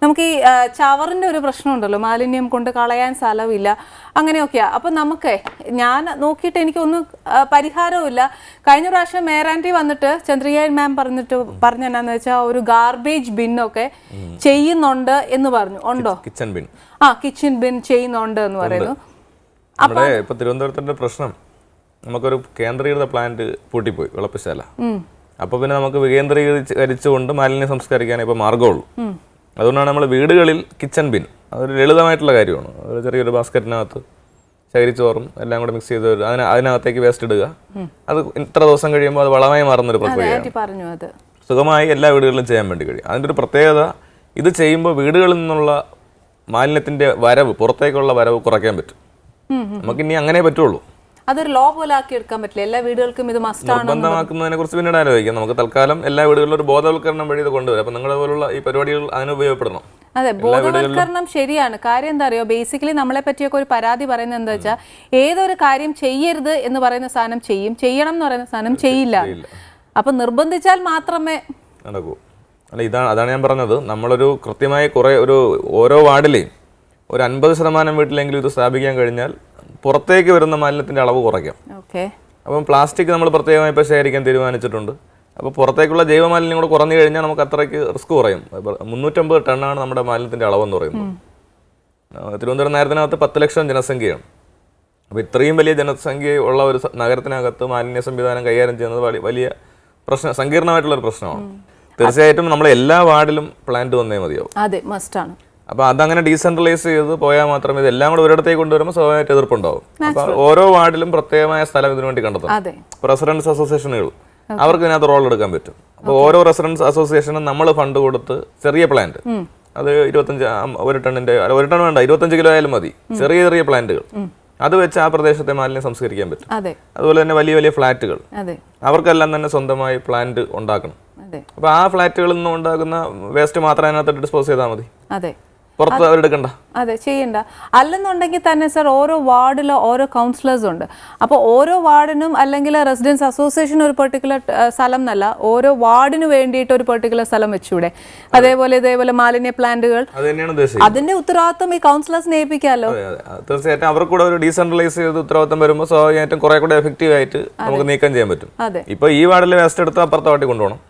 നമുക്ക് ഈ ചവറിൻ്റെ ഒരു പ്രശ്നമുണ്ടല്ലോ, മാലിന്യം കൊണ്ട് കളയാൻ സ്ഥലമില്ല, അങ്ങനെയൊക്കെയാണ്. അപ്പം നമുക്ക് ഞാൻ നോക്കിയിട്ട് എനിക്കൊന്നും പരിഹാരവുമില്ല. കഴിഞ്ഞ പ്രാവശ്യം മേരാൻറ്റി വന്നിട്ട് ചന്ദ്രികൻ മാം പറഞ്ഞെന്നാന്ന് വെച്ചാൽ ഒരു ഗാർബേജ് ബിന്നൊക്കെ ചെയ്യുന്നുണ്ട് എന്ന് പറഞ്ഞു. ഉണ്ടോ? Kitchen bin. കിച്ചൺ ബിൻ ചെയ്യുന്നുണ്ട് എന്ന് പറയുന്നു. നമ്മുടെ ഇപ്പൊ തിരുവനന്തപുരത്തിന്റെ പ്രശ്നം, നമുക്കൊരു കേന്ദ്രീകൃത പ്ലാന്റ് പൂട്ടിപ്പോയി, വിളപ്പശാല. അപ്പൊ പിന്നെ നമുക്ക് വികേന്ദ്രീകരിച്ചുകൊണ്ട് മാലിന്യം സംസ്കരിക്കാൻ ഇപ്പൊ മാർഗമുള്ളൂ. അതുകൊണ്ടാണ് നമ്മൾ വീടുകളിൽ കിച്ചൺ ബിൻ, അതൊരു ലളിതമായിട്ടുള്ള കാര്യമാണ്. ഒരു ചെറിയൊരു ബാസ്ക്കറ്റിനകത്ത് ശകരിച്ചോറും എല്ലാം കൂടെ മിക്സ് ചെയ്ത് അതിനകത്തേക്ക് വേസ്റ്റ് ഇടുക. അത് ഇത്ര ദിവസം കഴിയുമ്പോൾ അത് വളമായി മാറുന്നൊരു പ്രക്രിയയാണ്. സുഖമായി എല്ലാ വീടുകളിലും ചെയ്യാൻ വേണ്ടി കഴിയും. അതിൻ്റെ ഒരു പ്രത്യേകത, ഇത് ചെയ്യുമ്പോൾ വീടുകളിൽ നിന്നുള്ള മാലിന്യത്തിന്റെ വരവ്, പുറത്തേക്കുള്ള വരവ് കുറയ്ക്കാൻ പറ്റും. നമുക്കിനി അങ്ങനെ പറ്റുള്ളൂ. അതൊരു ലോ പോലെ ആക്കി എടുക്കാൻ പറ്റില്ല. എല്ലാ വീടുകൾക്കും ഇത് മസ്റ്റാണ്. നിർബന്ധമാക്കുന്നതിനെ കുറിച്ച് പിന്നീട് ആലോചിക്കാം. നമുക്ക് തൽക്കാലം എല്ലാ വീടുകളിലും ഒരു ബോധവൽക്കരണം വഴി ഇത് കൊണ്ടുവരാം. അപ്പൊ നിങ്ങളെ പോലുള്ള ഈ പരിപാടികൾ അതിന് ഉപയോഗപ്പെടണം. അതെ, ബോധവൽക്കരണം ശരിയാണ്. കാര്യം എന്താ അറിയോ, ബേസിക്കലി നമ്മളെ പറ്റിയൊക്കെ ഒരു പരാതി പറയുന്നത് എന്താ വെച്ചാൽ, ഏതൊരു കാര്യം ചെയ്യരുത് എന്ന് പറയുന്ന സാധനം ചെയ്യും, ചെയ്യണം എന്ന് പറയുന്ന സാധനം ചെയ്യില്ല. അപ്പൊ നിർബന്ധിച്ചാൽ മാത്രമേ നടക്കൂ. അല്ല, അതാണ് ഞാൻ പറഞ്ഞത്. നമ്മളൊരു കൃത്യമായി ഓരോ വാർഡിലെയും ഒരു 50% വീട്ടിലെങ്കിലും ഇത് സ്ഥാപിക്കാൻ കഴിഞ്ഞാൽ പുറത്തേക്ക് വരുന്ന മാലിന്യത്തിന്റെ അളവ് കുറയ്ക്കാം. അപ്പം പ്ലാസ്റ്റിക് നമ്മൾ പ്രത്യേകമായി ഇപ്പോൾ ശേഖരിക്കാൻ തീരുമാനിച്ചിട്ടുണ്ട്. അപ്പോൾ പുറത്തേക്കുള്ള ജൈവമാലിന്യം കൂടെ കുറഞ്ഞു കഴിഞ്ഞാൽ നമുക്ക് അത്രയ്ക്ക് റിസ്ക് കുറയും. 350 ടണ്ണാണ് നമ്മുടെ മാലിന്യത്തിന്റെ അളവെന്ന് പറയുന്നത്. തിരുവനന്തപുരം നഗരത്തിനകത്ത് 10 ലക്ഷം ജനസംഖ്യയാണ്. അപ്പോൾ ഇത്രയും വലിയ ജനസംഖ്യ ഉള്ള ഒരു നഗരത്തിനകത്ത് മാലിന്യ സംവിധാനം കൈകാര്യം ചെയ്യുന്നത് വലിയ സങ്കീർണമായിട്ടുള്ള ഒരു പ്രശ്നമാണ്. തീർച്ചയായിട്ടും നമ്മൾ എല്ലാ വാർഡിലും പ്ലാന്റ് വന്നേ മതിയാവും. അതെ, മസ്റ്റാണ്. അപ്പൊ അതങ്ങനെ ഡീസെൻട്രലൈസ് ചെയ്ത് പോയാൽ മാത്രമേ ഇതെല്ലാം കൂടെ ഒരിടത്തേക്ക് കൊണ്ടുവരുമ്പോൾ സ്വാഭാവികമായിട്ട് എതിർപ്പുണ്ടാവും. അപ്പൊ ഓരോ വാർഡിലും പ്രത്യേകമായ സ്ഥലം ഇതിനു വേണ്ടി കണ്ടെത്തണം. റെസിഡൻസ് അസോസിയേഷനുകൾ, അവർക്ക് ഇതിനകത്ത് റോൾ എടുക്കാൻ പറ്റും. അപ്പോൾ ഓരോ റെസിഡൻസ് അസോസിയേഷനും നമ്മൾ ഫണ്ട് കൊടുത്ത് ചെറിയ പ്ലാന്റ്, അത് 1 ടൺ വേണ്ട, 25 കിലോ ആയാലും മതി, ചെറിയ ചെറിയ പ്ലാന്റുകൾ, അത് വെച്ച് ആ പ്രദേശത്തെ മാലിന്യം സംസ്കരിക്കാൻ പറ്റും. അതുപോലെ തന്നെ വലിയ വലിയ ഫ്ലാറ്റുകൾ, അവർക്കെല്ലാം തന്നെ സ്വന്തമായി പ്ലാന്റ് ഉണ്ടാക്കണം. അപ്പൊ ആ ഫ്ലാറ്റുകളിൽ നിന്ന് ഉണ്ടാകുന്ന വേസ്റ്റ് മാത്രം അതിനകത്ത് ഡിസ്പോസ് ചെയ്താൽ മതി. പുറത്ത് അവരെടുക്കണ്ട. അതെ, ചെയ്യണ്ട. അല്ലെന്നുണ്ടെങ്കിൽ തന്നെ സർ, ഓരോ വാർഡിലോ ഓരോ കൗൺസിലേഴ്സ് ഉണ്ട്. അപ്പോൾ ഓരോ വാർഡിനും അല്ലെങ്കിൽ റെസിഡൻസ് അസോസിയേഷൻ ഒരു പെർട്ടിക്കുലർ സ്ഥലം എന്നല്ല, ഓരോ വാർഡിന് വേണ്ടിയിട്ട് ഒരു പെർട്ടിക്കുലർ സ്ഥലം വെച്ചൂടെ? ഇതേപോലെ മാലിന്യ പ്ലാന്റുകൾ, അതിന്റെ ഉത്തരവാദിത്വം ഈ കൗൺസിലേഴ്സിനെ ഏൽപ്പിക്കാമല്ലോ. തീർച്ചയായിട്ടും അവർക്ക് കൂടെ ഒരു ഡീസെൻട്രലൈസ് ചെയ്ത് ഉത്തരവാദിത്വം വരുമ്പോൾ സ്വാഭാവികമായിട്ടും കുറെ കൂടെ എഫക്റ്റീവ് ആയിട്ട് നമുക്ക് നീക്കം ചെയ്യാൻ പറ്റും. ഇപ്പൊ ഈ വാർഡിലെ വേസ്റ്റ് എടുത്ത് അപ്പുറത്തെ വാർഡിൽ കൊണ്ടുപോകണം.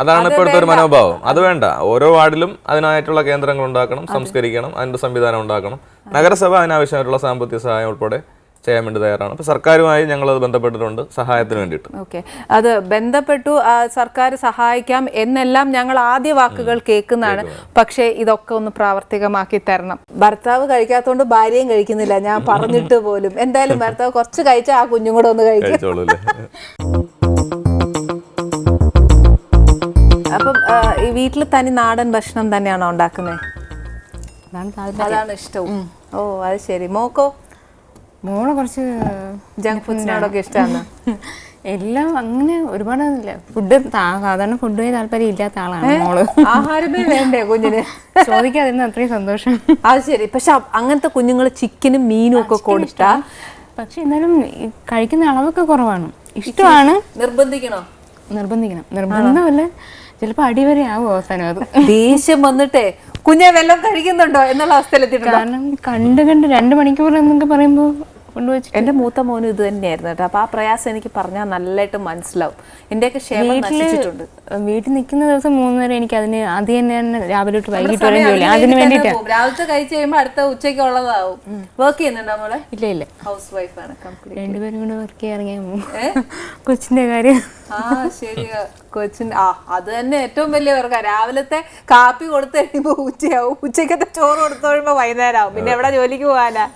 അതാണ് ഇപ്പോഴത്തെ ഒരു മനോഭാവം. അത് വേണ്ട. ഓരോ വാർഡിലും അതിനായിട്ടുള്ള കേന്ദ്രങ്ങൾ ഉണ്ടാക്കണം, സംസ്കരിക്കണം, അതിന്റെ സംവിധാനം ഉണ്ടാക്കണം. നഗരസഭ അതിനാവശ്യമായിട്ടുള്ള സാമ്പത്തിക സഹായം ഉൾപ്പെടെ ചെയ്യാൻ വേണ്ടി തയ്യാറാണ്. അപ്പൊ സർക്കാരുമായി ഞങ്ങൾ അത് ബന്ധപ്പെട്ടിട്ടുണ്ട് സഹായത്തിന് വേണ്ടിയിട്ട്. ഓക്കെ, അത് ബന്ധപ്പെട്ടു, സർക്കാർ സഹായിക്കാം എന്നെല്ലാം ഞങ്ങൾ ആദ്യ വാക്കുകൾ കേൾക്കുന്നതാണ്. പക്ഷേ ഇതൊക്കെ ഒന്ന് പ്രാവർത്തികമാക്കി തരണം. ഭർത്താവ് കഴിക്കാത്തതുകൊണ്ട് ഭാര്യയും കഴിക്കുന്നില്ല, ഞാൻ പറഞ്ഞിട്ട് പോലും. എന്തായാലും ഭർത്താവ് കുറച്ച് കഴിച്ചാൽ ആ കുഞ്ഞും കൂടെ ഒന്ന് കഴിച്ചോളൂ. അപ്പം ഈ വീട്ടിൽ തനി നാടൻ ഭക്ഷണം തന്നെയാണോ ഉണ്ടാക്കുന്നത്? അതാണ് ഇഷ്ടവും. ഓ, അത് ശരി. മോക്കോ? മോളെ കുറച്ച് ജങ്ക് ഫുഡ്സിനോടൊക്കെ ഇഷ്ടമാണ്. എല്ലാം അങ്ങനെ ഒരുപാട് ഫുഡ്, സാധാരണ ഫുഡുമായി താല്പര്യം ഇല്ലാത്ത ആളാണ് മോള്. ആഹാരമേ വേണ്ടേ കുഞ്ഞിന്? ചോദിക്കാതിരുന്ന അത്രയും സന്തോഷം. അത് ശരി. പക്ഷെ അങ്ങനത്തെ കുഞ്ഞുങ്ങൾ ചിക്കനും മീനും ഒക്കെ കൊടുത്താ, പക്ഷെ എന്നാലും കഴിക്കുന്ന അളവൊക്കെ കുറവാണ്. ഇഷ്ടമാണ്. നിർബന്ധമല്ല, ചിലപ്പോ അടിവരെ ആവും അവസാനം. അത് ദേഷ്യം വന്നിട്ടേ കുഞ്ഞെ വെള്ളം കഴിക്കുന്നുണ്ടോ എന്നുള്ള അവസ്ഥയിലെത്തിയിട്ടുണ്ട്. കാരണം കണ്ട് 2 മണിക്കൂർ എന്നൊക്കെ പറയുമ്പോ കൊണ്ടുവച്ചു. എന്റെ മൂത്ത മോനും ഇത് തന്നെയായിരുന്നു കേട്ടോ. അപ്പൊ ആ പ്രയാസം എനിക്ക് പറഞ്ഞാൽ നല്ലതായിട്ട് മനസ്സിലാവും. എന്റെയൊക്കെ ക്ഷേമം നശിച്ചിട്ടുണ്ട്. വീട്ടിൽ നിൽക്കുന്ന ദിവസം 3 വരെ എനിക്ക് അതിന് അത് തന്നെ രാവിലെ തൊട്ട് വൈകിട്ട് വരെ ജോലി. അതിന് വേണ്ടിയിട്ടാണ്. രാവിലത്തെ കഴിച്ച് കഴിയുമ്പോൾ അടുത്ത ഉച്ചയ്ക്ക് ഉള്ളതാവും. വർക്ക് ചെയ്യുന്നുണ്ടോ മോളെ? ഇല്ല, ഹൗസ് വൈഫാണ്. രണ്ടുപേരും കൂടെ വർക്ക് ചെയ്യാൻ കൊച്ചിന്റെ കാര്യം. ശരിയാ, കൊച്ചിന്റെ അത് തന്നെ ഏറ്റവും വലിയ വർക്കാ. രാവിലത്തെ കാപ്പി കൊടുത്ത് കഴിയുമ്പോ ഉച്ചയാവും, ഉച്ചക്കത്തെ ചോറ് കൊടുത്തു കഴിയുമ്പോ വൈകുന്നേരം ആവും. പിന്നെ എവിടെ ജോലിക്ക് പോകാനാ?